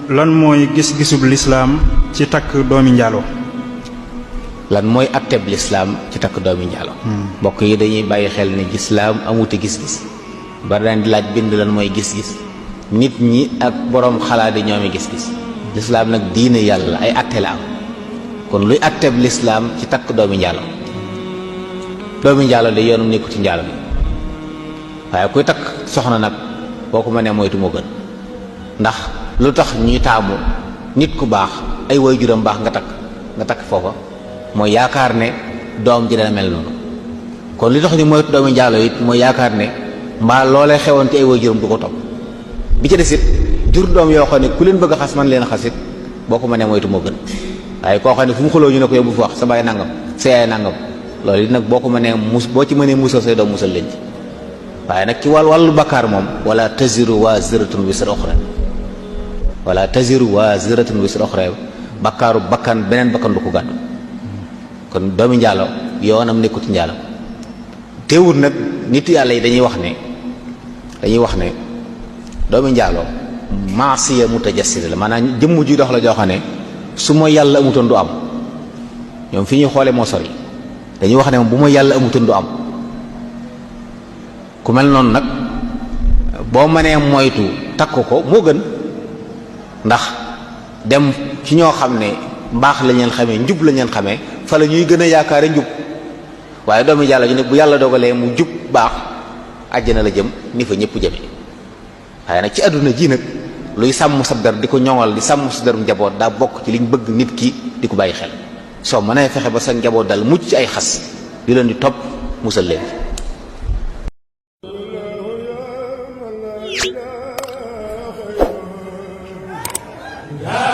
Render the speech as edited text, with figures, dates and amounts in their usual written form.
lan mooy gis-gisub lislaam ci takk doomi njaaloo. lan mooy atteb lislaam ci takk doomi njaaloo. mbokk yi dañuy bàyyi xel ne lislaam amuti gis-gis bari daan di laaj bind lan mooy gis-gis nit ñi ak boroom xalaat yi ñoomi gis-gis lislaam nag diine yàlla ay atte la am kon luy atteb lislaam ci takk doomi njaaloo. doomi njaaloo de yoonum nekku ci njaaloo bi waaye kuy takk soxna nag boo ko mënee moytu moo gën ndax lu tax ñuy taamu nit ku baax ay waajuram baax nga takk foofa mooy yaakaar ne doom ji dana mel noonu kon li tax ñu moytu doomi njaaloo it mooy yaakaar ne mbaa loolee xewoon ci ay waajuram du ko topp bi ci desit jur doom yoo xam ne ku leen bëgg a xas man leen xasit boo ko mënee moytu moo gën waaye koo xam ne fu mu xuloo ñu ne ko yóbbu fi wax sa baay nangam sa yaay nangam loolu it nag boo ko mënee boo ci mënee musal say doom musal leen ci waaye nag ci wàllu bakkaar moom wala taziru waziratun wisra uxra wala taziru waziratun wisra uxra bakkaaru bakkan beneen bakkan du ko gàddu kon doomi njaalo yoonam nekku ci njaalo teewul nag nit yàlla yi dañuy wax ne doomi njaalo maasiya mutajassida la maanaam jëmm ji dox la joo xam ne su ma yàlla amutoon du am ñoom fi ñuy xoole moo sori dañuy wax ne moom bu ma yàlla amutoon du am ku mel noonu nag boo mënee moytu takk ko moo gën ndax dem ci ñoo xam ne mbaax lañ leen xamee njub lañ leen xamee fa la ñuy gën a yaakaare njub waaye doomi yàlla ñu ne bu yàlla dogalee mu jub baax àjjana la jëm ni fa ñëpp jëme waaye nag ci àdduna ji nag luy sàmm sa der di ko ñoŋal di sàmm sa deru njaboot daa bokk ci liñ bëgg nit ki di ko bàyyi xel soo mënee fexe ba sa njaboot dal mucc ci ay xas di leen di topp musal leen Yeah.